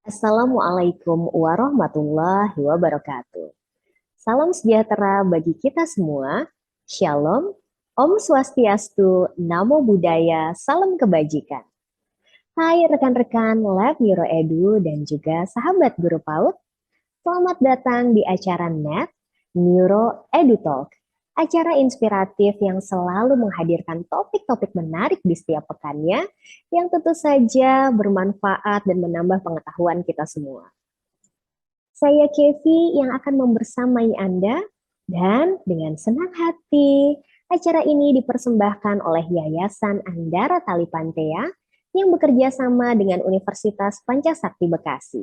Assalamualaikum warahmatullahi wabarakatuh. Salam sejahtera bagi kita semua. Shalom, Om Swastiastu, Namo Buddhaya, salam kebajikan. Hai rekan-rekan Lab Neuro Edu dan juga sahabat guru PAUD. Selamat datang di acara NET Neuro Edu Talk. Acara inspiratif yang selalu menghadirkan topik-topik menarik di setiap pekannya yang tentu saja bermanfaat dan menambah pengetahuan kita semua. Saya Kevi yang akan membersamai Anda dan dengan senang hati acara ini dipersembahkan oleh Yayasan Andara Tali Pantea yang bekerja sama dengan Universitas Pancasakti Bekasi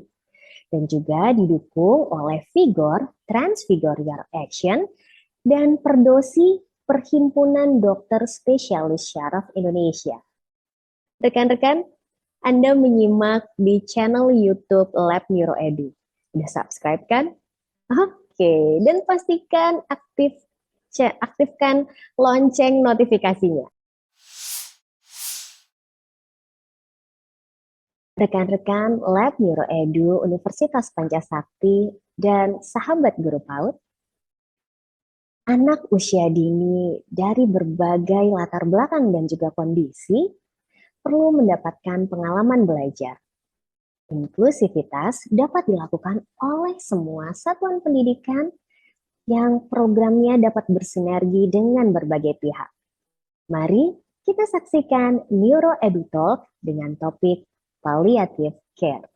dan juga didukung oleh Vigor, Transfigure Your Action, dan Perdosi Perhimpunan Dokter Spesialis Syaraf Indonesia. Rekan-rekan, Anda menyimak di channel YouTube Lab Neuro Edu. Udah subscribe kan? Oke, dan pastikan aktifkan lonceng notifikasinya. Rekan-rekan Lab Neuro Edu Universitas Pancasakti dan sahabat guru PAUD, anak usia dini dari berbagai latar belakang dan juga kondisi perlu mendapatkan pengalaman belajar. Inklusivitas dapat dilakukan oleh semua satuan pendidikan yang programnya dapat bersinergi dengan berbagai pihak. Mari kita saksikan Neuro Edu Talk dengan topik palliative care.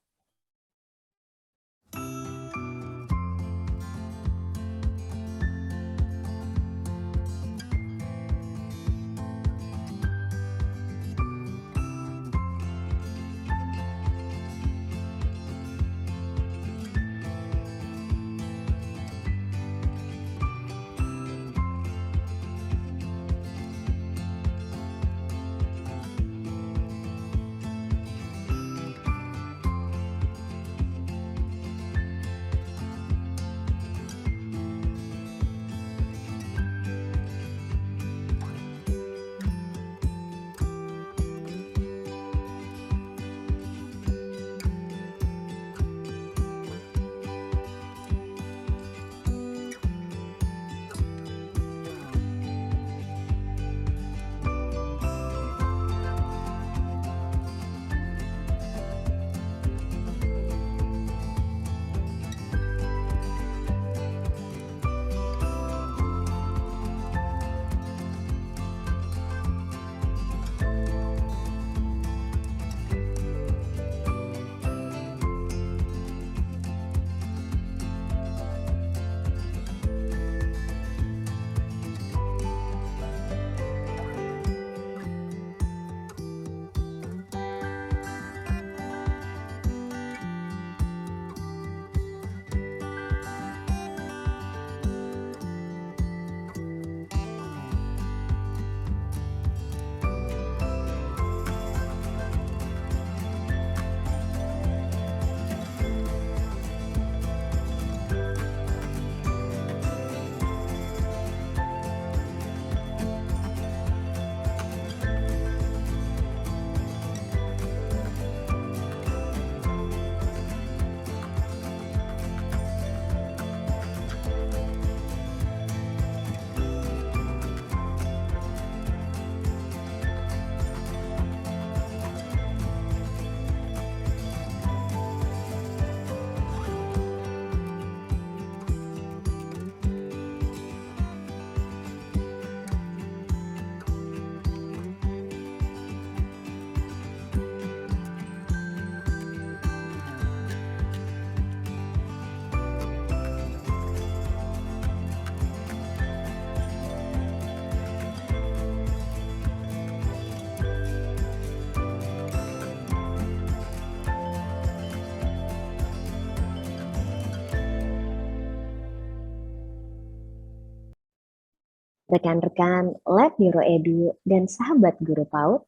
Rekan-rekan Lab Neuro Edu dan sahabat guru PAUD,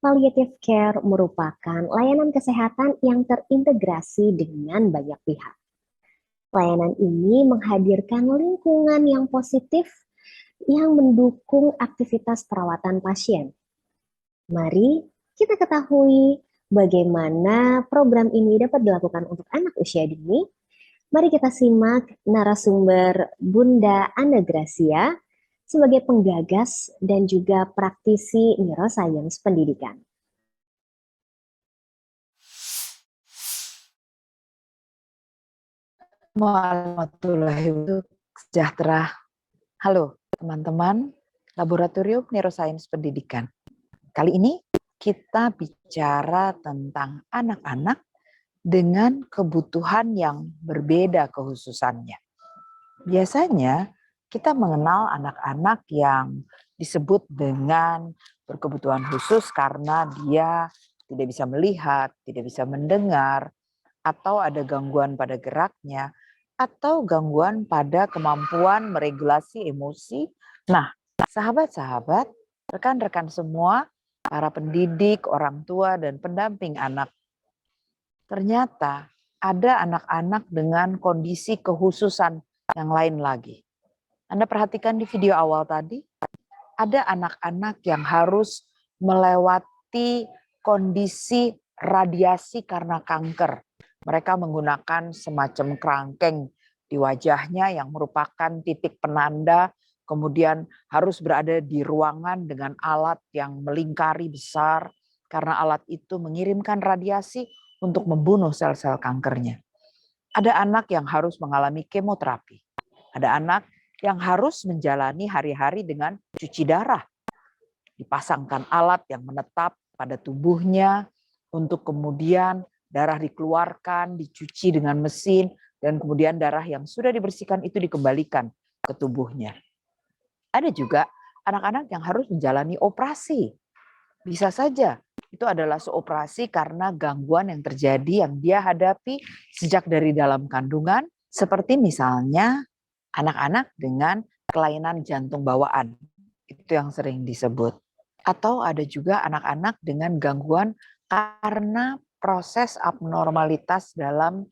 palliative care merupakan layanan kesehatan yang terintegrasi dengan banyak pihak. Layanan ini menghadirkan lingkungan yang positif yang mendukung aktivitas perawatan pasien. Mari kita ketahui bagaimana program ini dapat dilakukan untuk anak usia dini? Mari kita simak narasumber Bunda Anda Gracia sebagai penggagas dan juga praktisi neuroscience pendidikan. Warahmatullahi wabarakatuh. Sejahtera. Halo teman-teman Laboratorium Neuroscience Pendidikan. Kali ini kita bicara tentang anak-anak dengan kebutuhan yang berbeda kekhususannya. Biasanya kita mengenal anak-anak yang disebut dengan berkebutuhan khusus karena dia tidak bisa melihat, tidak bisa mendengar, atau ada gangguan pada geraknya, atau gangguan pada kemampuan meregulasi emosi. Nah, sahabat-sahabat, rekan-rekan semua, para pendidik, orang tua, dan pendamping anak, ternyata ada anak-anak dengan kondisi kekhususan yang lain lagi. Anda perhatikan di video awal tadi, ada anak-anak yang harus melewati kondisi radiasi karena kanker. Mereka menggunakan semacam kerangkeng di wajahnya yang merupakan titik penanda, kemudian harus berada di ruangan dengan alat yang melingkari besar, karena alat itu mengirimkan radiasi untuk membunuh sel-sel kankernya. Ada anak yang harus mengalami kemoterapi. Ada anak yang harus menjalani hari-hari dengan cuci darah. Dipasangkan alat yang menetap pada tubuhnya untuk kemudian darah dikeluarkan, dicuci dengan mesin, dan kemudian darah yang sudah dibersihkan itu dikembalikan ke tubuhnya. Ada juga anak-anak yang harus menjalani operasi. Bisa saja itu adalah seoperasi karena gangguan yang terjadi yang dia hadapi sejak dari dalam kandungan, seperti misalnya anak-anak dengan kelainan jantung bawaan. Itu yang sering disebut. Atau ada juga anak-anak dengan gangguan karena proses abnormalitas dalam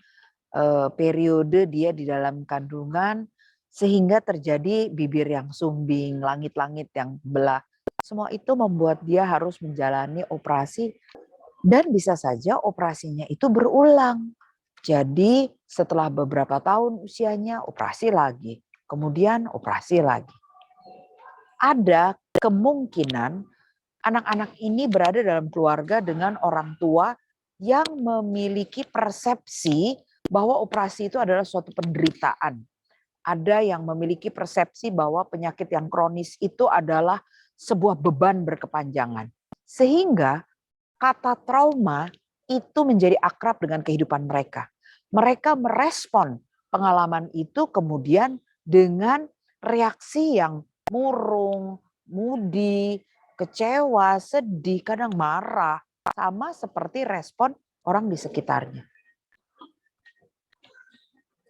periode dia di dalam kandungan, sehingga terjadi bibir yang sumbing, langit-langit yang belah. Semua itu membuat dia harus menjalani operasi, dan bisa saja operasinya itu berulang. Jadi setelah beberapa tahun usianya operasi lagi, kemudian operasi lagi. Ada kemungkinan anak-anak ini berada dalam keluarga dengan orang tua yang memiliki persepsi bahwa operasi itu adalah suatu penderitaan. Ada yang memiliki persepsi bahwa penyakit yang kronis itu adalah sebuah beban berkepanjangan. Sehingga kata trauma itu menjadi akrab dengan kehidupan mereka. Mereka merespon pengalaman itu kemudian dengan reaksi yang murung, moody, kecewa, sedih, kadang marah, sama seperti respon orang di sekitarnya.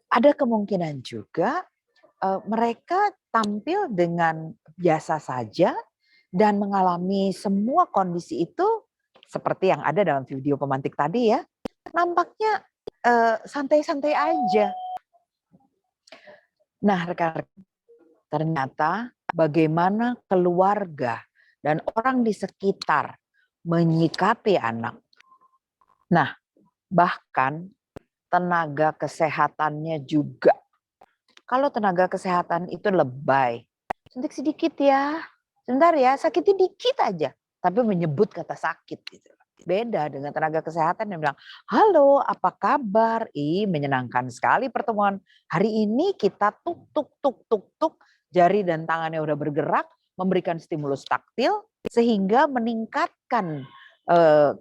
Ada kemungkinan juga mereka tampil dengan biasa saja dan mengalami semua kondisi itu seperti yang ada dalam video pemantik tadi ya. Nampaknya santai-santai aja. Nah, rekan-rekan, ternyata bagaimana keluarga dan orang di sekitar menyikapi anak. Nah, bahkan tenaga kesehatannya juga. Kalau tenaga kesehatan itu lebay, suntik sedikit ya, sebentar ya, sakitnya dikit aja, tapi menyebut kata sakit gitu. Beda dengan tenaga kesehatan yang bilang, halo apa kabar? Menyenangkan sekali pertemuan. Hari ini kita tuk tuk tuk tuk tuk, jari dan tangannya udah bergerak, memberikan stimulus taktil sehingga meningkatkan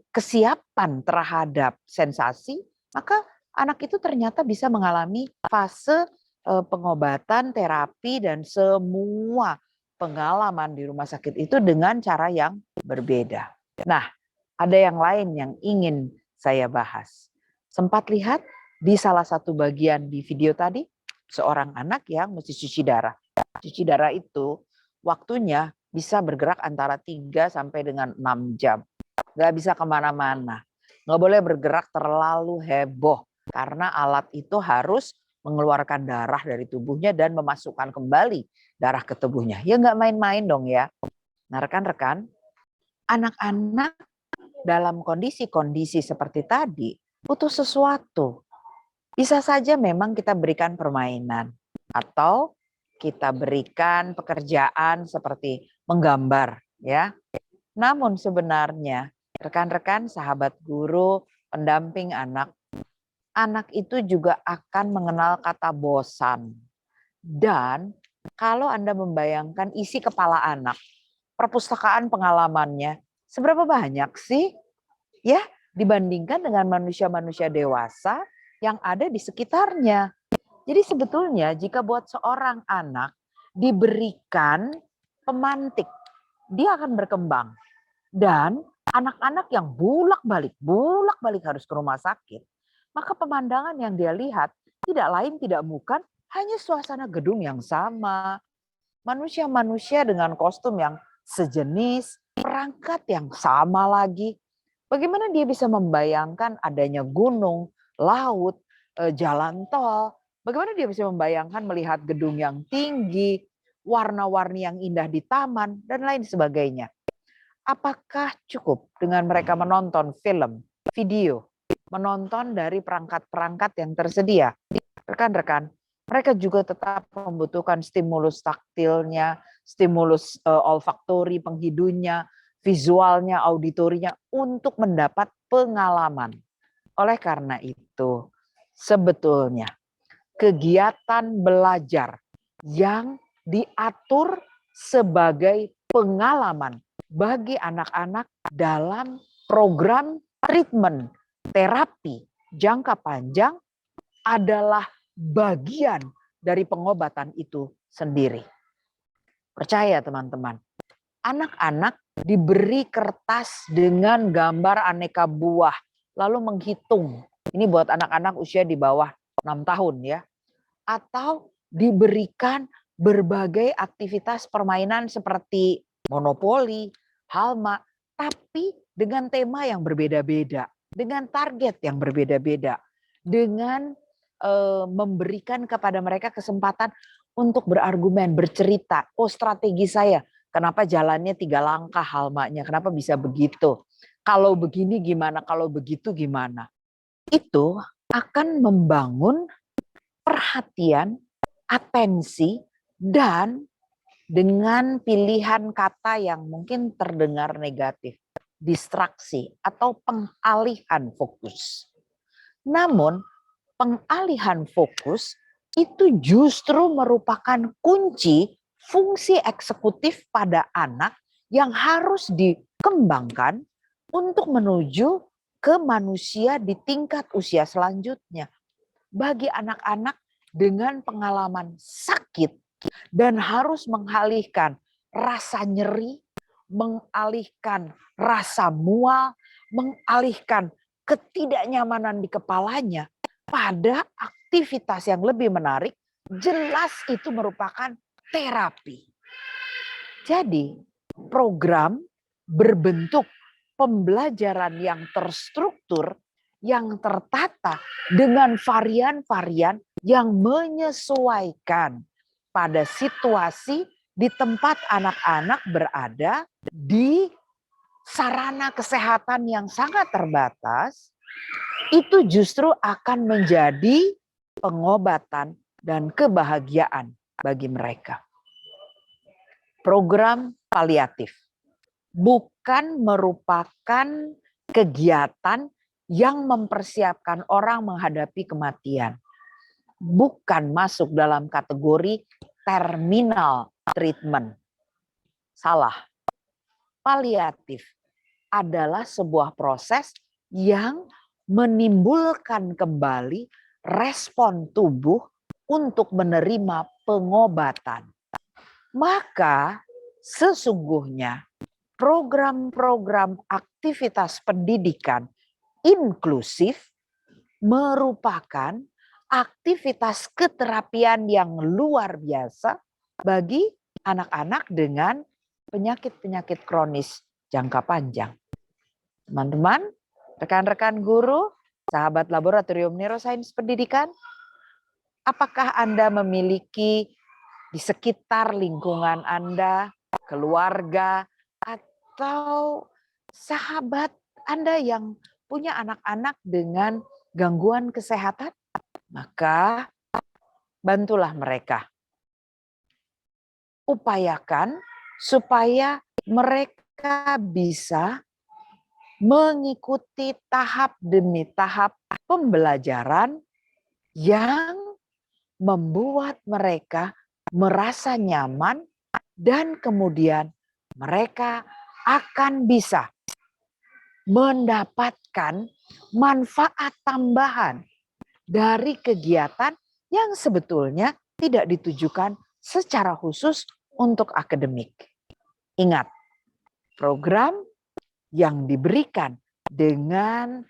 kesiapan terhadap sensasi, maka anak itu ternyata bisa mengalami fase pengobatan, terapi, dan semua pengalaman di rumah sakit itu dengan cara yang berbeda. Nah, ada yang lain yang ingin saya bahas. Sempat lihat di salah satu bagian di video tadi, seorang anak yang mesti cuci darah. Cuci darah itu waktunya bisa bergerak antara 3 sampai dengan 6 jam. Nggak bisa kemana-mana. Nggak boleh bergerak terlalu heboh. Karena alat itu harus mengeluarkan darah dari tubuhnya dan memasukkan kembali darah ke tubuhnya. Ya nggak main-main dong ya. Nah rekan-rekan, anak-anak dalam kondisi-kondisi seperti tadi butuh sesuatu. Bisa saja memang kita berikan permainan atau kita berikan pekerjaan seperti menggambar, ya. Namun sebenarnya rekan-rekan, sahabat guru, pendamping anak, anak itu juga akan mengenal kata bosan. Dan kalau Anda membayangkan isi kepala anak, perpustakaan pengalamannya, seberapa banyak sih ya dibandingkan dengan manusia-manusia dewasa yang ada di sekitarnya. Jadi sebetulnya jika buat seorang anak diberikan pemantik, dia akan berkembang. Dan anak-anak yang bolak-balik harus ke rumah sakit, maka pemandangan yang dia lihat tidak lain tidak bukan hanya suasana gedung yang sama, manusia-manusia dengan kostum yang sejenis, perangkat yang sama lagi. Bagaimana dia bisa membayangkan adanya gunung, laut, jalan tol? Bagaimana dia bisa membayangkan melihat gedung yang tinggi, warna-warni yang indah di taman, dan lain sebagainya? Apakah cukup dengan mereka menonton film, video, menonton dari perangkat-perangkat yang tersedia? Rekan-rekan, mereka juga tetap membutuhkan stimulus taktilnya, stimulus olfaktori, penghidunya, visualnya, auditorinya untuk mendapat pengalaman. Oleh karena itu, sebetulnya kegiatan belajar yang diatur sebagai pengalaman bagi anak-anak dalam program treatment terapi jangka panjang adalah bagian dari pengobatan itu sendiri. Percaya teman-teman, anak-anak diberi kertas dengan gambar aneka buah, lalu menghitung. Ini buat anak-anak usia di bawah 6 tahun ya. Atau diberikan berbagai aktivitas permainan seperti monopoli, halma, tapi dengan tema yang berbeda-beda, dengan target yang berbeda-beda, dengan memberikan kepada mereka kesempatan untuk berargumen, bercerita. Oh, strategi saya, kenapa jalannya 3 langkah halmanya, kenapa bisa begitu? Kalau begini gimana, kalau begitu gimana? Itu akan membangun perhatian, atensi, dan dengan pilihan kata yang mungkin terdengar negatif, distraksi atau pengalihan fokus. Namun, pengalihan fokus itu justru merupakan kunci fungsi eksekutif pada anak yang harus dikembangkan untuk menuju ke manusia di tingkat usia selanjutnya. Bagi anak-anak dengan pengalaman sakit dan harus mengalihkan rasa nyeri, mengalihkan rasa mual, mengalihkan ketidaknyamanan di kepalanya pada aktivitas yang lebih menarik, jelas itu merupakan terapi. Jadi program berbentuk pembelajaran yang terstruktur, yang tertata dengan varian-varian yang menyesuaikan pada situasi di tempat anak-anak berada, di sarana kesehatan yang sangat terbatas, itu justru akan menjadi pengobatan dan kebahagiaan bagi mereka. Program paliatif bukan merupakan kegiatan yang mempersiapkan orang menghadapi kematian. Bukan masuk dalam kategori terminal treatment. Salah. Paliatif adalah sebuah proses yang menimbulkan kembali respon tubuh untuk menerima pengobatan. Maka sesungguhnya program-program aktivitas pendidikan inklusif merupakan aktivitas keterapian yang luar biasa bagi anak-anak dengan penyakit-penyakit kronis jangka panjang. Teman-teman, rekan-rekan guru, sahabat Laboratorium Neuroscience Pendidikan, apakah Anda memiliki di sekitar lingkungan Anda, keluarga, atau sahabat Anda yang punya anak-anak dengan gangguan kesehatan, maka bantulah mereka. Upayakan supaya mereka bisa mengikuti tahap demi tahap pembelajaran yang membuat mereka merasa nyaman dan kemudian mereka akan bisa mendapatkan manfaat tambahan dari kegiatan yang sebetulnya tidak ditujukan secara khusus untuk akademik. Ingat, program yang diberikan dengan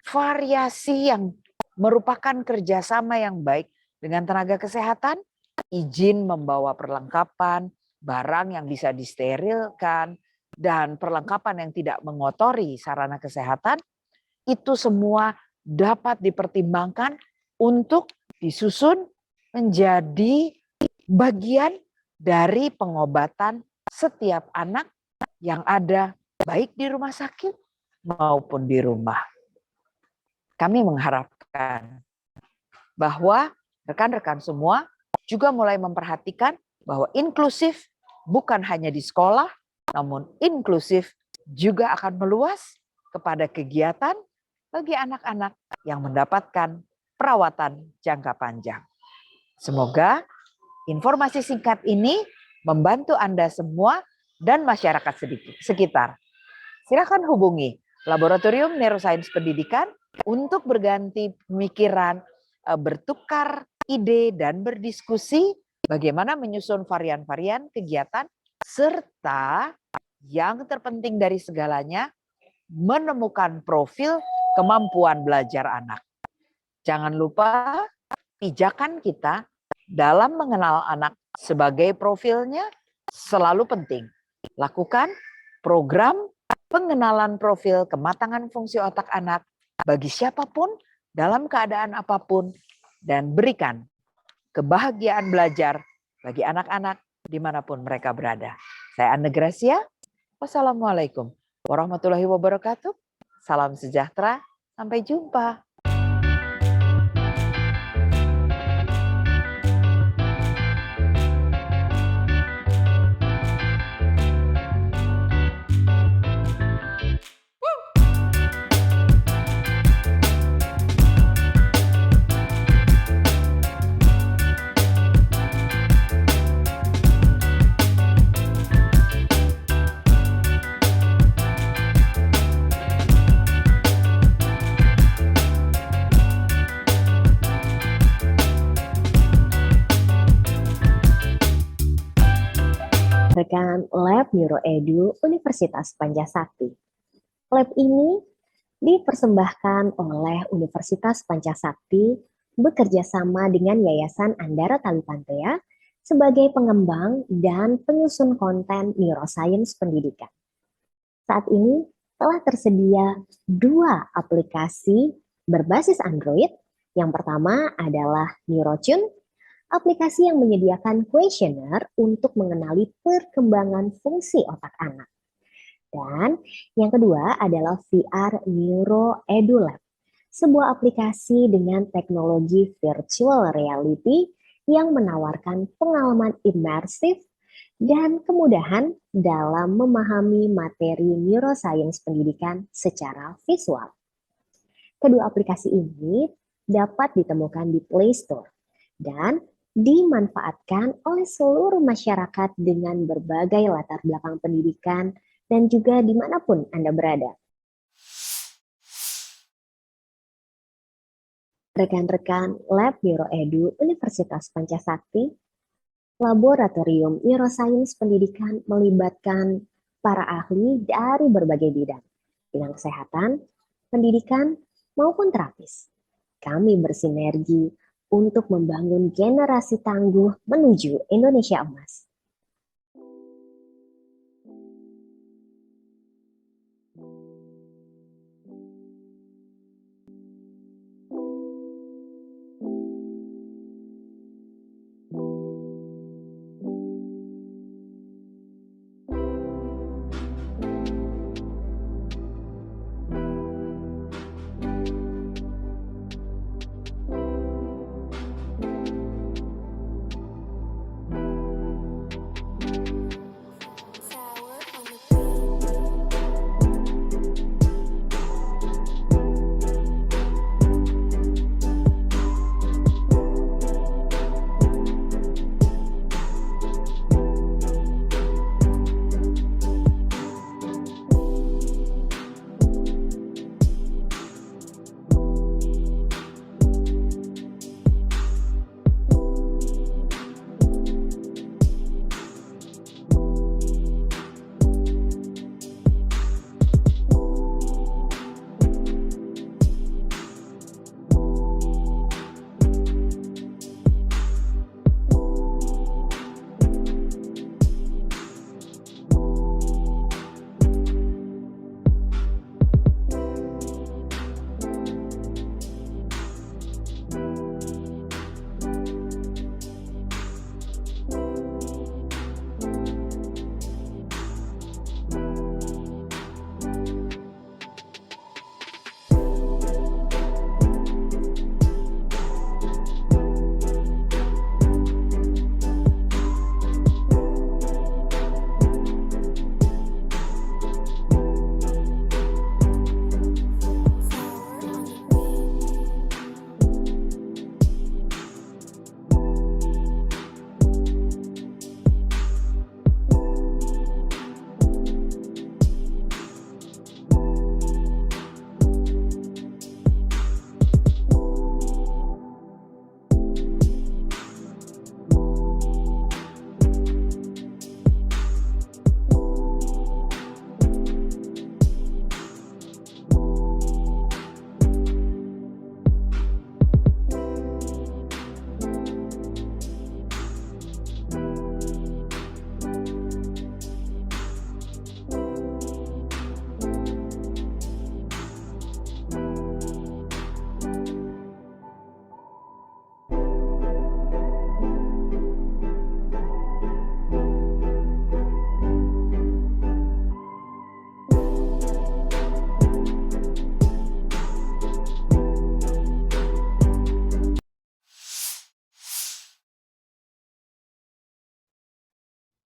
variasi yang merupakan kerjasama yang baik dengan tenaga kesehatan, izin membawa perlengkapan, barang yang bisa disterilkan, dan perlengkapan yang tidak mengotori sarana kesehatan, itu semua dapat dipertimbangkan untuk disusun menjadi bagian dari pengobatan setiap anak yang ada baik di rumah sakit maupun di rumah. Kami mengharapkan bahwa rekan-rekan semua juga mulai memperhatikan bahwa inklusif bukan hanya di sekolah, namun inklusif juga akan meluas kepada kegiatan bagi anak-anak yang mendapatkan perawatan jangka panjang. Semoga informasi singkat ini membantu Anda semua dan masyarakat sekitar. Silakan hubungi Laboratorium Neuroscience Pendidikan untuk berganti pemikiran, bertukar ide dan berdiskusi bagaimana menyusun varian-varian kegiatan, serta yang terpenting dari segalanya, menemukan profil kemampuan belajar anak. Jangan lupa, pijakan kita dalam mengenal anak sebagai profilnya selalu penting. Lakukan program pengenalan profil kematangan fungsi otak anak bagi siapapun dalam keadaan apapun, dan berikan kebahagiaan belajar bagi anak-anak dimanapun mereka berada. Saya Anne Gracia. Wassalamualaikum warahmatullahi wabarakatuh. Salam sejahtera. Sampai jumpa. Rekan Lab Neuroedu Universitas Pancasakti. Lab ini dipersembahkan oleh Universitas Pancasakti bekerja sama dengan Yayasan Andara Talipantea sebagai pengembang dan penyusun konten neuroscience pendidikan. Saat ini telah tersedia 2 aplikasi berbasis Android. Yang pertama adalah NeuroTune, aplikasi yang menyediakan kuesioner untuk mengenali perkembangan fungsi otak anak. Dan yang kedua adalah VR Neuro EduLab, sebuah aplikasi dengan teknologi virtual reality yang menawarkan pengalaman imersif dan kemudahan dalam memahami materi neuroscience pendidikan secara visual. Kedua aplikasi ini dapat ditemukan di Play Store dan dimanfaatkan oleh seluruh masyarakat dengan berbagai latar belakang pendidikan dan juga dimanapun Anda berada. Rekan-rekan Lab Neuroedu Universitas Pancasakti, Laboratorium Neuroscience Pendidikan melibatkan para ahli dari berbagai bidang kesehatan, pendidikan, maupun terapis. Kami bersinergi untuk membangun generasi tangguh menuju Indonesia Emas.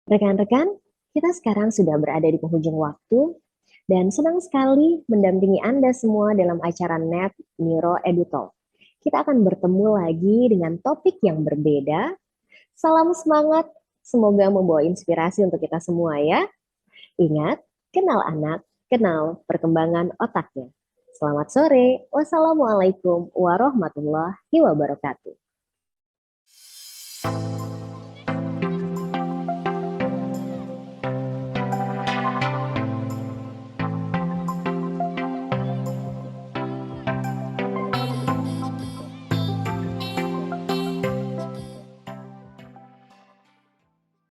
Rekan-rekan, kita sekarang sudah berada di penghujung waktu dan senang sekali mendampingi Anda semua dalam acara Net Neuro Edu Talk. Kita akan bertemu lagi dengan topik yang berbeda. Salam semangat, semoga membawa inspirasi untuk kita semua ya. Ingat, kenal anak, kenal perkembangan otaknya. Selamat sore. Wassalamualaikum warahmatullahi wabarakatuh.